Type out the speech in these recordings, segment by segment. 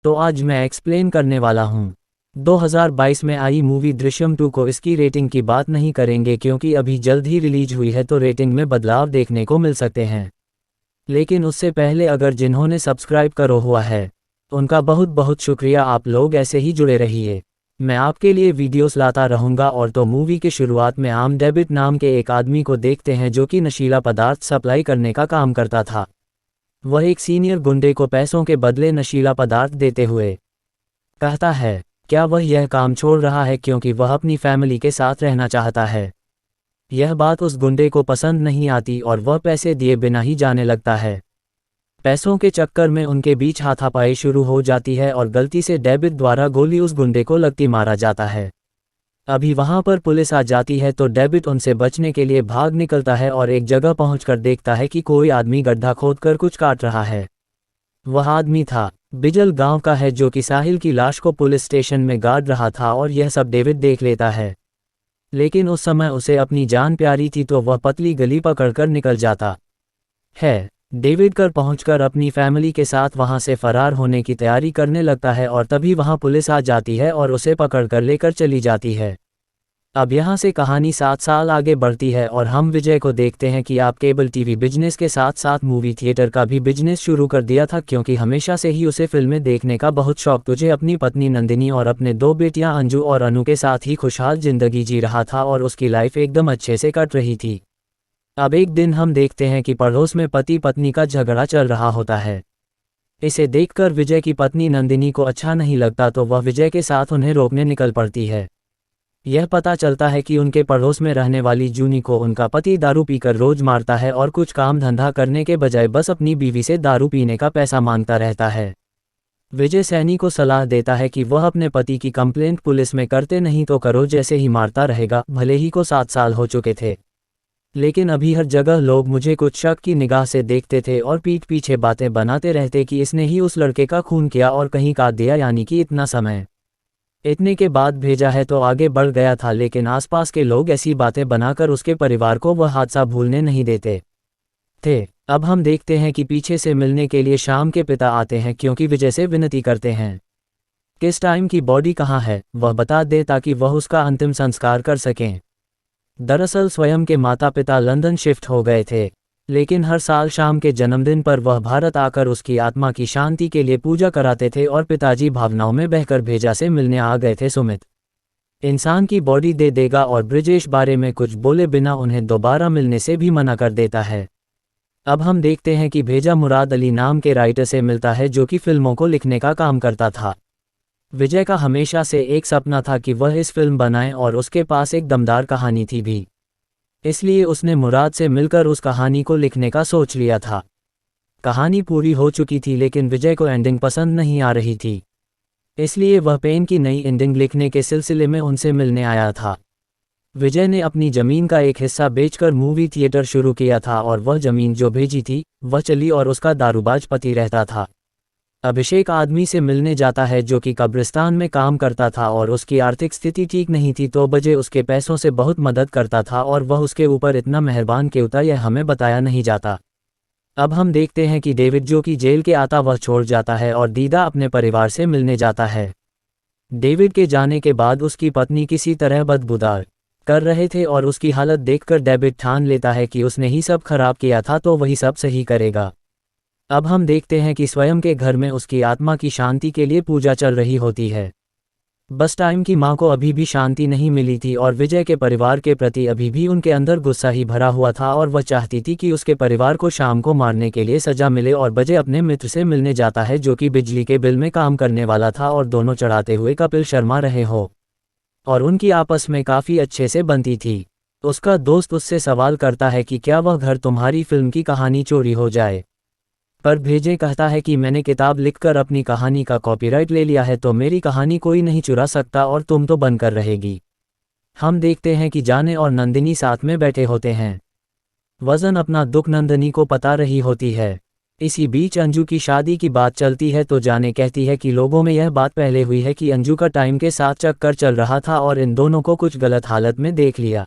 तो आज मैं एक्सप्लेन करने वाला हूँ। 2022 में आई मूवी दृश्यम 2 को इसकी रेटिंग की बात नहीं करेंगे क्योंकि अभी जल्द ही रिलीज हुई है तो रेटिंग में बदलाव देखने को मिल सकते हैं। लेकिन उससे पहले अगर जिन्होंने सब्सक्राइब करो हुआ है उनका बहुत बहुत शुक्रिया। आप लोग ऐसे ही जुड़े रहिए, मैं आपके लिए वीडियोस लाता रहूँगा। और तो मूवी के शुरुआत में आम डेविड नाम के एक आदमी को देखते हैं जो कि नशीला पदार्थ सप्लाई करने का काम करता था। वह एक सीनियर गुंडे को पैसों के बदले नशीला पदार्थ देते हुए कहता है क्या वह यह काम छोड़ रहा है क्योंकि वह अपनी फैमिली के साथ रहना चाहता है। यह बात उस गुंडे को पसंद नहीं आती और वह पैसे दिए बिना ही जाने लगता है। पैसों के चक्कर में उनके बीच हाथापाई शुरू हो जाती है और गलती से डेविड द्वारा गोली उस गुंडे को लगती मारा जाता है। अभी वहां पर पुलिस आ जाती है तो डेविड उनसे बचने के लिए भाग निकलता है और एक जगह पहुंचकर देखता है कि कोई आदमी गड्ढा खोदकर कुछ काट रहा है। वह आदमी था बिजल गांव का है जो कि साहिल की लाश को पुलिस स्टेशन में गाड़ रहा था और यह सब डेविड देख लेता है। लेकिन उस समय उसे अपनी जान प्यारी थी तो वह पतली गली पकड़कर निकल जाता है। डेविड घर पहुंचकर अपनी फैमिली के साथ वहां से फरार होने की तैयारी करने लगता है और तभी वहां पुलिस आ जाती है और उसे पकड़कर लेकर चली जाती है। अब यहां से कहानी 7 साल आगे बढ़ती है और हम विजय को देखते हैं कि आप केबल टीवी बिजनेस के साथ साथ मूवी थिएटर का भी बिजनेस शुरू कर दिया था क्योंकि हमेशा से ही उसे फिल्में देखने का बहुत शौक। तुझे अपनी पत्नी नंदिनी और अपने 2 बेटियां अंजू और अनु के साथ ही खुशहाल जिंदगी जी रहा था और उसकी लाइफ एकदम अच्छे से कट रही थी। अब एक दिन हम देखते हैं कि पड़ोस में पति पत्नी का झगड़ा चल रहा होता है। इसे देखकर विजय की पत्नी नंदिनी को अच्छा नहीं लगता तो वह विजय के साथ उन्हें रोकने निकल पड़ती है। यह पता चलता है कि उनके पड़ोस में रहने वाली जूनी को उनका पति दारू पीकर रोज मारता है और कुछ काम धंधा करने के बजाय बस अपनी बीवी से दारू पीने का पैसा मांगता रहता है। विजय सैनी को सलाह देता है कि वह अपने पति की कंप्लेंट पुलिस में करते नहीं तो करो जैसे ही मारता रहेगा। भले ही को 7 साल हो चुके थे लेकिन अभी हर जगह लोग मुझे कुछ शक की निगाह से देखते थे और पीठ पीछे बातें बनाते रहते कि इसने ही उस लड़के का खून किया और कहीं काट दिया, यानी कि इतना समय इतने के बाद भेजा है तो आगे बढ़ गया था। लेकिन आसपास के लोग ऐसी बातें बनाकर उसके परिवार को वह हादसा भूलने नहीं देते थे। अब हम देखते हैं कि पीछे से मिलने के लिए शाम के पिता आते हैं क्योंकि विजय से विनती करते हैं किस टाइम की बॉडी कहाँ है वह बता दे ताकि वह उसका अंतिम संस्कार कर सकें। दरअसल स्वयं के माता पिता लंदन शिफ्ट हो गए थे लेकिन हर साल शाम के जन्मदिन पर वह भारत आकर उसकी आत्मा की शांति के लिए पूजा कराते थे और पिताजी भावनाओं में बहकर भेजा से मिलने आ गए थे। सुमित इंसान की बॉडी दे देगा और ब्रिजेश बारे में कुछ बोले बिना उन्हें दोबारा मिलने से भी मना कर देता है। अब हम देखते हैं कि भेजा मुराद अली नाम के राइटर से मिलता है जो कि फिल्मों को लिखने का काम करता था। विजय का हमेशा से एक सपना था कि वह इस फिल्म बनाए और उसके पास एक दमदार कहानी थी भी, इसलिए उसने मुराद से मिलकर उस कहानी को लिखने का सोच लिया था। कहानी पूरी हो चुकी थी लेकिन विजय को एंडिंग पसंद नहीं आ रही थी, इसलिए वह पेन की नई एंडिंग लिखने के सिलसिले में उनसे मिलने आया था। विजय ने अपनी ज़मीन का एक हिस्सा बेचकर मूवी थिएटर शुरू किया था और वह ज़मीन जो भेजी थी वह चली और उसका दारूबाज पति रहता था। अभिषेक आदमी से मिलने जाता है जो कि कब्रिस्तान में काम करता था और उसकी आर्थिक स्थिति ठीक नहीं थी तो बजे उसके पैसों से बहुत मदद करता था और वह उसके ऊपर इतना मेहरबान क्यों था यह हमें बताया नहीं जाता। अब हम देखते हैं कि डेविड जो कि जेल के आता वह छोड़ जाता है और दीदा अपने परिवार से मिलने जाता है। डेविड के जाने के बाद उसकी पत्नी किसी तरह बदबूदार कर रहे थे और उसकी हालत देखकर डेविड ठान लेता है कि उसने ही सब खराब किया था तो वही सब सही करेगा। अब हम देखते हैं कि स्वयं के घर में उसकी आत्मा की शांति के लिए पूजा चल रही होती है। बस टाइम की मां को अभी भी शांति नहीं मिली थी और विजय के परिवार के प्रति अभी भी उनके अंदर गुस्सा ही भरा हुआ था और वह चाहती थी कि उसके परिवार को शाम को मारने के लिए सजा मिले। और बजे अपने मित्र से मिलने जाता है जो कि बिजली के बिल में काम करने वाला था और दोनों चढ़ाते हुए कपिल शर्मा रहे हो और उनकी आपस में काफ़ी अच्छे से बनती थी। उसका दोस्त उससे सवाल करता है कि क्या वह घर तुम्हारी फिल्म की कहानी चोरी हो जाए, पर भेजे कहता है कि मैंने किताब लिखकर अपनी कहानी का कॉपीराइट ले लिया है तो मेरी कहानी कोई नहीं चुरा सकता और तुम तो बनकर रहेगी। हम देखते हैं कि जाने और नंदिनी साथ में बैठे होते हैं। वजन अपना दुख नंदिनी को पता रही होती है। इसी बीच अंजू की शादी की बात चलती है तो जाने कहती है कि लोगों में यह बात पहले हुई है कि अंजू का टाइम के साथ चक्कर चल रहा था और इन दोनों को कुछ गलत हालत में देख लिया,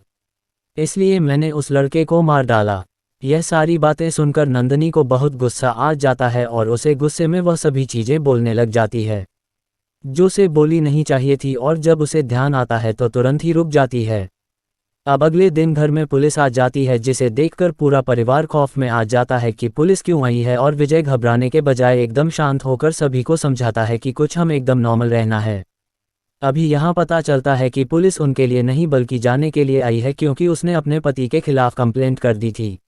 इसलिए मैंने उस लड़के को मार डाला। यह सारी बातें सुनकर नंदिनी को बहुत गुस्सा आ जाता है और उसे गुस्से में वह सभी चीज़ें बोलने लग जाती है। जो उसे बोली नहीं चाहिए थी, और जब उसे ध्यान आता है तो तुरंत ही रुक जाती है। अब अगले दिन घर में पुलिस आ जाती है, जिसे देखकर पूरा परिवार खौफ में आ जाता है कि पुलिस क्यों आई है, और विजय घबराने के बजाय एकदम शांत होकर सभी को समझाता है कि कुछ हम एकदम नॉर्मल रहना है। अभी यहाँ पता चलता है कि पुलिस उनके लिए नहीं बल्कि जाने के लिए आई है, क्योंकि उसने अपने पति के खिलाफ कंप्लेंट कर दी थी।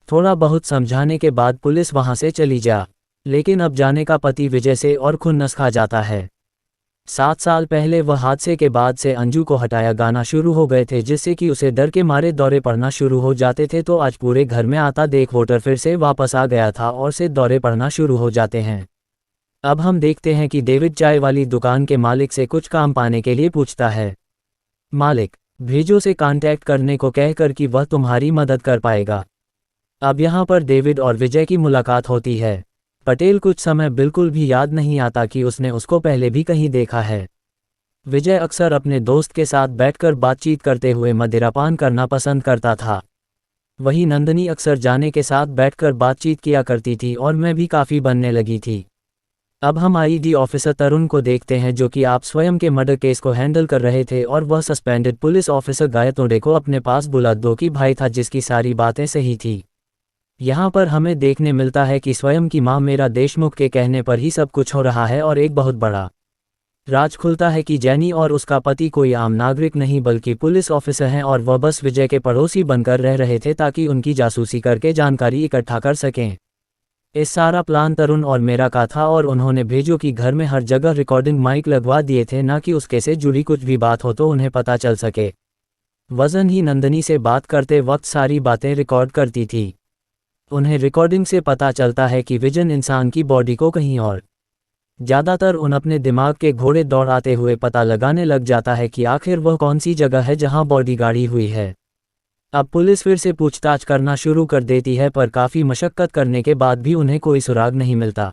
थोड़ा बहुत समझाने के बाद पुलिस वहाँ से चली जा, लेकिन अब जाने का पति विजय से और खुन्नस खा जाता है। 7 साल पहले वह हादसे के बाद से अंजू को हटाया गाना शुरू हो गए थे, जिससे कि उसे डर के मारे दौरे पड़ना शुरू हो जाते थे। तो आज पूरे घर में आता देख वोटर फिर से वापस आ गया था और से दौरे पड़ना शुरू हो जाते हैं। अब हम देखते हैं कि डेविड चाय वाली दुकान के मालिक से कुछ काम पाने के लिए पूछता है। मालिक, भेजो से कांटेक्ट करने को कहकर कि वह तुम्हारी मदद कर पाएगा। अब यहाँ पर डेविड और विजय की मुलाकात होती है। पटेल कुछ समय बिल्कुल भी याद नहीं आता कि उसने उसको पहले भी कहीं देखा है। विजय अक्सर अपने दोस्त के साथ बैठकर बातचीत करते हुए मदिरापान करना पसंद करता था। वहीं नंदनी अक्सर जाने के साथ बैठकर बातचीत किया करती थी और मैं भी काफ़ी बनने लगी थी। अब हम आईडी ऑफिसर तरुण को देखते हैं, जो कि आप स्वयं के मर्डर केस को हैंडल कर रहे थे, और वह सस्पेंडेड पुलिस ऑफिसर गायतोड़े को अपने पास बुला दो कि भाई था, जिसकी सारी बातें सही थी। यहाँ पर हमें देखने मिलता है कि स्वयं की मां मेरा देशमुख के कहने पर ही सब कुछ हो रहा है, और एक बहुत बड़ा राज खुलता है कि जैनी और उसका पति कोई आम नागरिक नहीं बल्कि पुलिस ऑफिसर हैं, और वह बस विजय के पड़ोसी बनकर रह रहे थे ताकि उनकी जासूसी करके जानकारी इकट्ठा कर सकें। इस सारा प्लान तरुण और मेरा का था, और उन्होंने भेजो कि घर में हर जगह रिकॉर्डिंग माइक लगवा दिए थे, ना कि उसके से जुड़ी कुछ भी बात हो तो उन्हें पता चल सके। वजन ही नंदनी से बात करते वक्त सारी बातें रिकॉर्ड करती थी। उन्हें रिकॉर्डिंग से पता चलता है कि विजन इंसान की बॉडी को कहीं और ज़्यादातर उन अपने दिमाग के घोड़े दौड़ाते हुए पता लगाने लग जाता है कि आखिर वह कौन सी जगह है जहां बॉडी गाड़ी हुई है। अब पुलिस फिर से पूछताछ करना शुरू कर देती है, पर काफ़ी मशक्कत करने के बाद भी उन्हें कोई सुराग नहीं मिलता।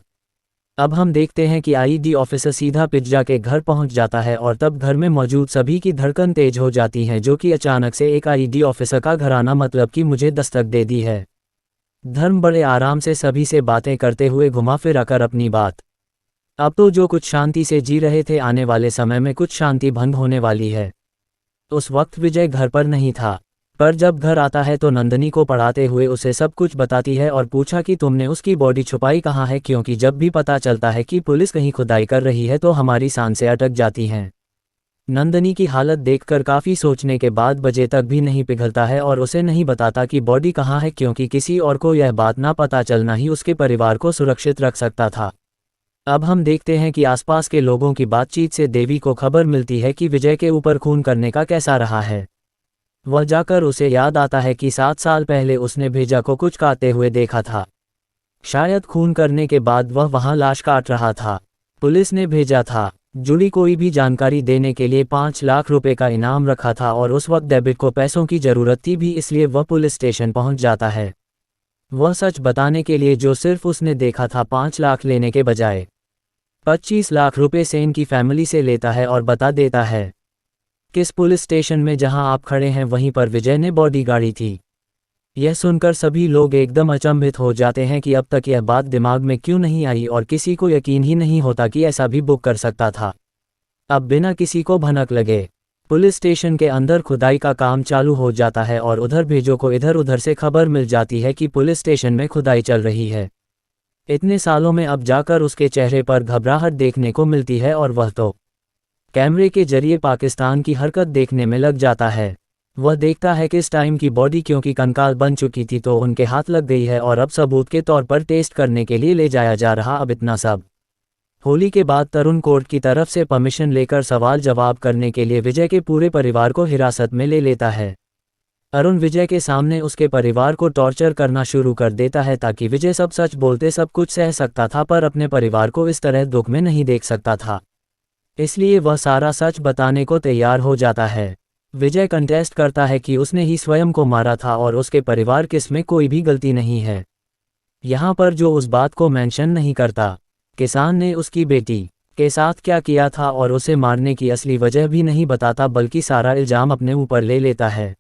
अब हम देखते हैं कि आईडी ऑफिसर सीधा पिज्जा के घर पहुंच जाता है, और तब घर में मौजूद सभी की धड़कन तेज हो जाती है, जो कि अचानक से एक आईडी ऑफिसर का घर आना मतलब कि मुझे दस्तक दे दी है। धर्म बड़े आराम से सभी से बातें करते हुए घुमा फिरा कर अपनी बात। अब तो जो कुछ शांति से जी रहे थे, आने वाले समय में कुछ शांति भंग होने वाली है। उस वक्त विजय घर पर नहीं था, पर जब घर आता है तो नंदनी को पढ़ाते हुए उसे सब कुछ बताती है और पूछा कि तुमने उसकी बॉडी छुपाई कहाँ है, क्योंकि जब भी पता चलता है कि पुलिस कहीं खुदाई कर रही है तो हमारी सांसें अटक जाती हैं। नंदनी की हालत देखकर काफ़ी सोचने के बाद बजे तक भी नहीं पिघलता है और उसे नहीं बताता कि बॉडी कहाँ है, क्योंकि किसी और को यह बात ना पता चलना ही उसके परिवार को सुरक्षित रख सकता था। अब हम देखते हैं कि आसपास के लोगों की बातचीत से देवी को खबर मिलती है कि विजय के ऊपर खून करने का कैसा रहा है। वह जाकर उसे याद आता है कि 7 साल पहले उसने भेजा को कुछ काटते हुए देखा था। शायद खून करने के बाद वह वहां लाश काट रहा था। पुलिस ने भेजा था। जुड़ी कोई भी जानकारी देने के लिए 5 लाख रुपए का इनाम रखा था, और उस वक्त डेविड को पैसों की ज़रूरत थी भी, इसलिए वह पुलिस स्टेशन पहुंच जाता है। वह सच बताने के लिए जो सिर्फ उसने देखा था 5 लाख लेने के बजाय 25 लाख रुपए सेन की फैमिली से लेता है और बता देता है किस पुलिस स्टेशन में जहां आप खड़े हैं वहीं पर विजय ने बॉडी गाड़ी थी। यह सुनकर सभी लोग एकदम अचंभित हो जाते हैं कि अब तक यह बात दिमाग में क्यों नहीं आई, और किसी को यकीन ही नहीं होता कि ऐसा भी बुक कर सकता था। अब बिना किसी को भनक लगे पुलिस स्टेशन के अंदर खुदाई का काम चालू हो जाता है, और उधर भेजो को इधर उधर से खबर मिल जाती है कि पुलिस स्टेशन में खुदाई चल रही है। इतने सालों में अब जाकर उसके चेहरे पर घबराहट देखने को मिलती है, और वह तो कैमरे के जरिए पाकिस्तान की हरकत देखने में लग जाता है। वह देखता है कि इस टाइम की बॉडी क्योंकि कंकाल बन चुकी थी तो उनके हाथ लग गई है, और अब सबूत के तौर पर टेस्ट करने के लिए ले जाया जा रहा। अब इतना सब होली के बाद तरुण कोर्ट की तरफ से परमिशन लेकर सवाल जवाब करने के लिए विजय के पूरे परिवार को हिरासत में ले लेता है। अरुण विजय के सामने उसके परिवार को टॉर्चर करना शुरू कर देता है, ताकि विजय सब सच बोलते सब कुछ सह सकता था, पर अपने परिवार को इस तरह दुख में नहीं देख सकता था। इसलिए वह सारा सच बताने को तैयार हो जाता है। विजय कंटेस्ट करता है कि उसने ही स्वयं को मारा था और उसके परिवार किसमें कोई भी गलती नहीं है। यहाँ पर जो उस बात को मेंशन नहीं करता, किसान ने उसकी बेटी के साथ क्या किया था और उसे मारने की असली वजह भी नहीं बताता, बल्कि सारा इल्ज़ाम अपने ऊपर ले लेता है।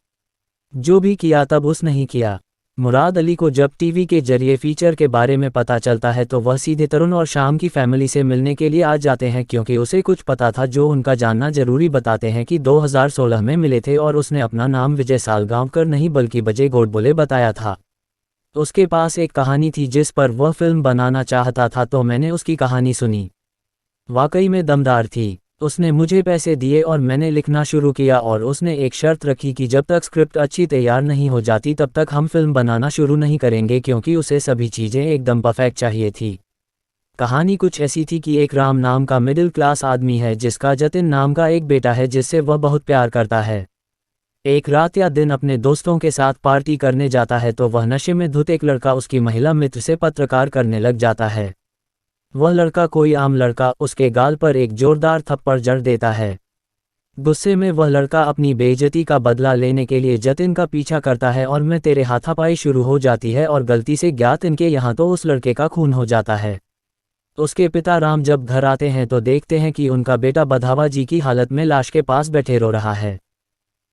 जो भी किया तब उसने ही किया। मुराद अली को जब टीवी के जरिए फीचर के बारे में पता चलता है तो वह सीधे तरुण और शाम की फैमिली से मिलने के लिए आ जाते हैं, क्योंकि उसे कुछ पता था जो उनका जानना जरूरी। बताते हैं कि 2016 में मिले थे और उसने अपना नाम विजय सालगांवकर नहीं बल्कि बजे गोडबोले बताया था। उसके पास एक कहानी थी जिस पर वह फिल्म बनाना चाहता था, तो मैंने उसकी कहानी सुनी। वाकई में दमदार थी। उसने मुझे पैसे दिए और मैंने लिखना शुरू किया, और उसने एक शर्त रखी कि जब तक स्क्रिप्ट अच्छी तैयार नहीं हो जाती तब तक हम फिल्म बनाना शुरू नहीं करेंगे, क्योंकि उसे सभी चीज़ें एकदम परफेक्ट चाहिए थी। कहानी कुछ ऐसी थी कि एक राम नाम का मिडिल क्लास आदमी है जिसका जतिन नाम का एक बेटा है जिससे वह बहुत प्यार करता है। एक रात या दिन अपने दोस्तों के साथ पार्टी करने जाता है तो वह नशे में धुत एक लड़का उसकी महिला मित्र से पत्रकार करने लग जाता है। वह लड़का कोई आम लड़का उसके गाल पर एक जोरदार थप्पड़ जड़ देता है। गुस्से में वह लड़का अपनी बेइज्जती का बदला लेने के लिए जतिन का पीछा करता है और मैं तेरे हाथापाई शुरू हो जाती है और गलती से ज्ञात इनके यहाँ तो उस लड़के का खून हो जाता है। उसके पिता राम जब घर आते हैं तो देखते हैं कि उनका बेटा बधावा जी की हालत में लाश के पास बैठे रो रहा है।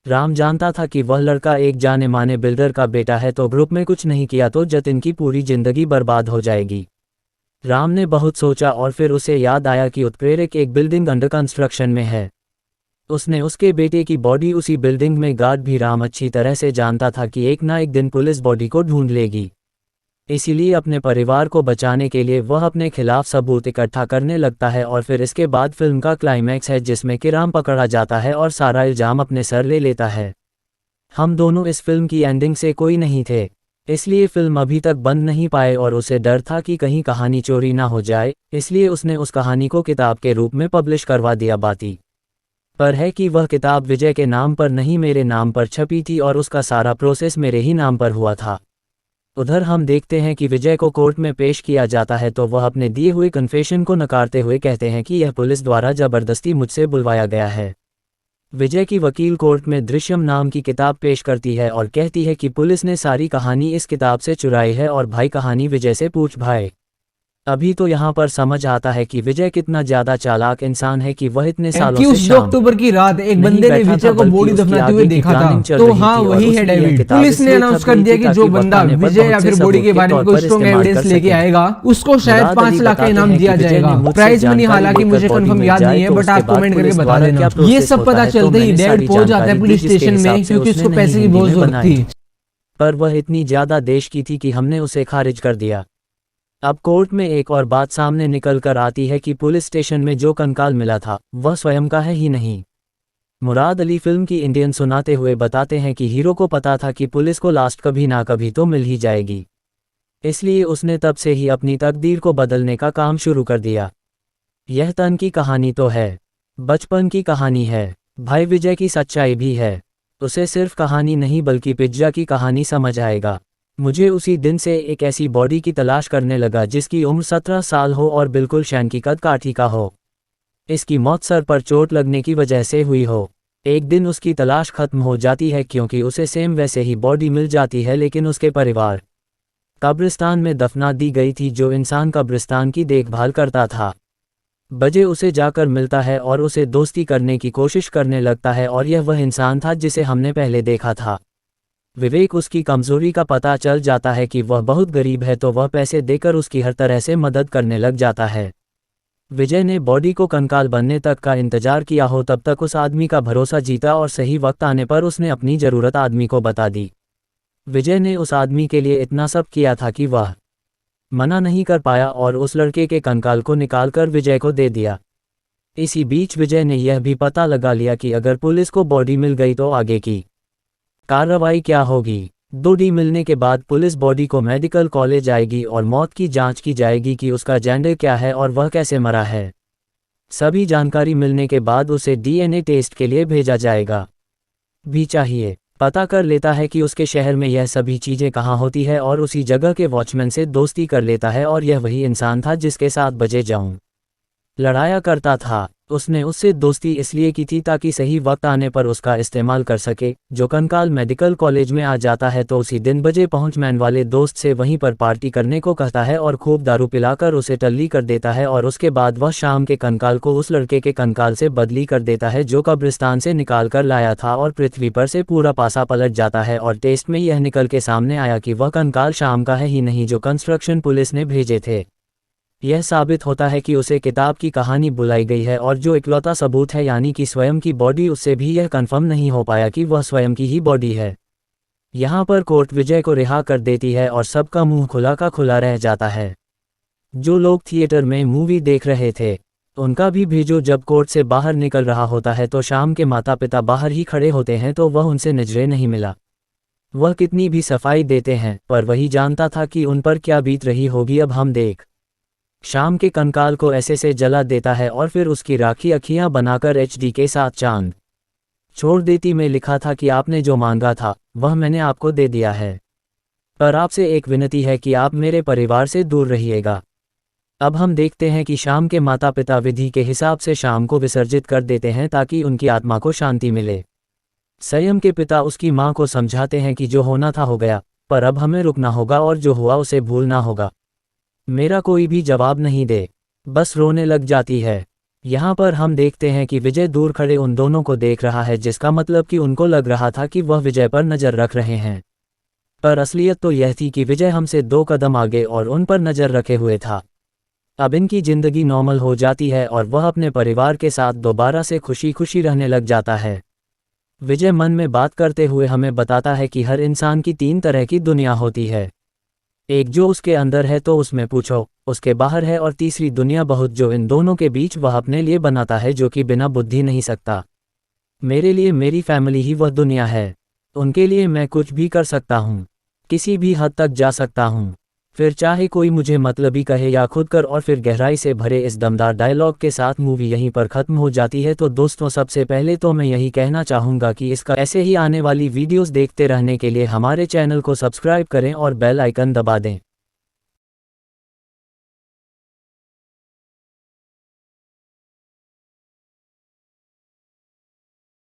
राम जानता था कि वह लड़का एक जाने माने बिल्डर का बेटा है, तो ग्रुप में कुछ नहीं किया तो जतिन की पूरी जिंदगी बर्बाद हो जाएगी। राम ने बहुत सोचा और फिर उसे याद आया कि उत्प्रेरक एक बिल्डिंग अंडर कंस्ट्रक्शन में है। उसने उसके बेटे की बॉडी उसी बिल्डिंग में गाड़ भी। राम अच्छी तरह से जानता था कि एक ना एक दिन पुलिस बॉडी को ढूंढ लेगी, इसीलिए अपने परिवार को बचाने के लिए वह अपने खिलाफ सबूत इकट्ठा करने लगता है। और फिर इसके बाद फिल्म का क्लाइमैक्स है जिसमें कि राम पकड़ा जाता है और सारा इल्जाम अपने सर ले लेता है। हम दोनों इस फिल्म की एंडिंग से कोई नहीं थे, इसलिए फिल्म अभी तक बंद नहीं पाए और उसे डर था कि कहीं कहानी चोरी ना हो जाए, इसलिए उसने उस कहानी को किताब के रूप में पब्लिश करवा दिया। बाती पर है कि वह किताब विजय के नाम पर नहीं मेरे नाम पर छपी थी और उसका सारा प्रोसेस मेरे ही नाम पर हुआ था। उधर हम देखते हैं कि विजय को कोर्ट में पेश किया जाता है तो वह अपने दिए हुए कन्फेशन को नकारते हुए कहते हैं कि यह पुलिस द्वारा जबरदस्ती मुझसे बुलवाया गया है। विजय की वकील कोर्ट में दृश्यम नाम की किताब पेश करती है और कहती है कि पुलिस ने सारी कहानी इस किताब से चुराई है और भाई कहानी विजय से पूछ भाई। अभी तो यहाँ पर समझ आता है कि विजय कितना ज्यादा चालाक इंसान है कि वह इतने सालों से 2 अक्टूबर की रात एक बंदे ने विजय को बॉडी दफनाते हुए देखा था। तो हाँ, वही है डेविड। पुलिस ने अनाउंस कर दिया कि जो बंदा विजय या फिर बॉडी के बारे में कोई स्ट्रॉन्ग एविडेंस लेके आएगा उसको शायद 5 लाख का इनाम दिया जाएगा। प्राइस मनी हालांकि मुझे कंफर्म याद नहीं है, बट आप कमेंट करके बता देना। ये सब पता चलते ही डेविड पहुंच जाता है पुलिस स्टेशन में, क्योंकि उसको पैसे की बहुत जरूरत थी। पर वह इतनी ज्यादा देश की थी कि हमने उसे खारिज कर दिया। अब कोर्ट में एक और बात सामने निकल कर आती है कि पुलिस स्टेशन में जो कंकाल मिला था वह स्वयं का है ही नहीं। मुराद अली फिल्म की इंडियन सुनाते हुए बताते हैं कि हीरो को पता था कि पुलिस को लास्ट कभी ना कभी तो मिल ही जाएगी, इसलिए उसने तब से ही अपनी तकदीर को बदलने का काम शुरू कर दिया। यह तन की कहानी तो है, बचपन की कहानी है, भाई विजय की सच्चाई भी है। उसे सिर्फ कहानी नहीं बल्कि पिज्जा की कहानी समझ आएगा। मुझे उसी दिन से एक ऐसी बॉडी की तलाश करने लगा जिसकी उम्र 17 साल हो और बिल्कुल शैन की कद काठी का हो। इसकी मौत सर पर चोट लगने की वजह से हुई हो। एक दिन उसकी तलाश खत्म हो जाती है क्योंकि उसे सेम वैसे ही बॉडी मिल जाती है, लेकिन उसके परिवार कब्रिस्तान में दफना दी गई थी जो इंसान कब्रिस्तान की देखभाल करता था। बजे उसे जाकर मिलता है और उसे दोस्ती करने की कोशिश करने लगता है और यह वह इंसान था जिसे हमने पहले देखा था। विवेक उसकी कमजोरी का पता चल जाता है कि वह बहुत गरीब है, तो वह पैसे देकर उसकी हर तरह से मदद करने लग जाता है। विजय ने बॉडी को कंकाल बनने तक का इंतजार किया हो, तब तक उस आदमी का भरोसा जीता और सही वक्त आने पर उसने अपनी ज़रूरत आदमी को बता दी। विजय ने उस आदमी के लिए इतना सब किया था कि वह मना नहीं कर पाया और उस लड़के के कंकाल को निकालकर विजय को दे दिया। इसी बीच विजय ने यह भी पता लगा लिया कि अगर पुलिस को बॉडी मिल गई तो आगे की कार्रवाई क्या होगी। 2D मिलने के बाद पुलिस बॉडी को मेडिकल कॉलेज आएगी और मौत की जांच की जाएगी कि उसका जेंडर क्या है और वह कैसे मरा है। सभी जानकारी मिलने के बाद उसे DNA टेस्ट के लिए भेजा जाएगा भी चाहिए। पता कर लेता है कि उसके शहर में यह सभी चीज़ें कहाँ होती है और उसी जगह के वॉचमैन से दोस्ती कर लेता है और यह वही इंसान था जिसके साथ बजे जाऊं लड़ाया करता था। उसने उससे दोस्ती इसलिए की थी ताकि सही वक्त आने पर उसका इस्तेमाल कर सके। जो कंकाल मेडिकल कॉलेज में आ जाता है तो उसी दिन बजे पहुंचमैन वाले दोस्त से वहीं पर पार्टी करने को कहता है और खूब दारू पिलाकर उसे टल्ली कर देता है और उसके बाद वह शाम के कंकाल को उस लड़के के कंकाल से बदली कर देता है जो कब्रिस्तान से निकाल कर लाया था और पृथ्वी पर से पूरा पासा पलट जाता है और टेस्ट में यह निकल के सामने आया कि वह कंकाल शाम का है ही नहीं जो कंस्ट्रक्शन पुलिस ने भेजे थे। यह साबित होता है कि उसे किताब की कहानी बुलाई गई है और जो इकलौता सबूत है यानी कि स्वयं की बॉडी, उससे भी यह कंफर्म नहीं हो पाया कि वह स्वयं की ही बॉडी है। यहाँ पर कोर्ट विजय को रिहा कर देती है और सबका मुंह खुला का खुला रह जाता है। जो लोग थिएटर में मूवी देख रहे थे उनका भी भेजो। जब कोर्ट से बाहर निकल रहा होता है तो शाम के माता पिता बाहर ही खड़े होते हैं तो वह उनसे नजरे नहीं मिला। वह कितनी भी सफाई देते हैं पर वही जानता था कि उन पर क्या बीत रही होगी। अब हम देख शाम के कंकाल को ऐसे से जला देता है और फिर उसकी राखी अखियां बनाकर एचडी के साथ चांद छोड़ देती में लिखा था कि आपने जो मांगा था वह मैंने आपको दे दिया है, पर आपसे एक विनती है कि आप मेरे परिवार से दूर रहिएगा। अब हम देखते हैं कि शाम के माता पिता विधि के हिसाब से शाम को विसर्जित कर देते हैं ताकि उनकी आत्मा को शांति मिले। संयम के पिता उसकी मां को समझाते हैं कि जो होना था हो गया, पर अब हमें रुकना होगा और जो हुआ उसे भूलना होगा। मेरा कोई भी जवाब नहीं दे, बस रोने लग जाती है। यहाँ पर हम देखते हैं कि विजय दूर खड़े उन दोनों को देख रहा है, जिसका मतलब कि उनको लग रहा था कि वह विजय पर नज़र रख रहे हैं, पर असलियत तो यह थी कि विजय हमसे 2 कदम आगे और उन पर नज़र रखे हुए था। अब इनकी ज़िंदगी नॉर्मल हो जाती है और वह अपने परिवार के साथ दोबारा से खुशी खुशी रहने लग जाता है। विजय मन में बात करते हुए हमें बताता है कि हर इंसान की 3 तरह की दुनिया होती है। एक जो उसके अंदर है तो उसमें पूछो, उसके बाहर है, और तीसरी दुनिया बहुत जो इन दोनों के बीच वह अपने लिए बनाता है जो कि बिना बुद्धि नहीं सकता। मेरे लिए मेरी फैमिली ही वह दुनिया है। उनके लिए मैं कुछ भी कर सकता हूँ, किसी भी हद तक जा सकता हूँ, फिर चाहे कोई मुझे मतलबी कहे या खुद कर। और फिर गहराई से भरे इस दमदार डायलॉग के साथ मूवी यहीं पर ख़त्म हो जाती है। तो दोस्तों, सबसे पहले तो मैं यही कहना चाहूँगा कि इसका ऐसे ही आने वाली वीडियोस देखते रहने के लिए हमारे चैनल को सब्सक्राइब करें और बेल आइकन दबा दें।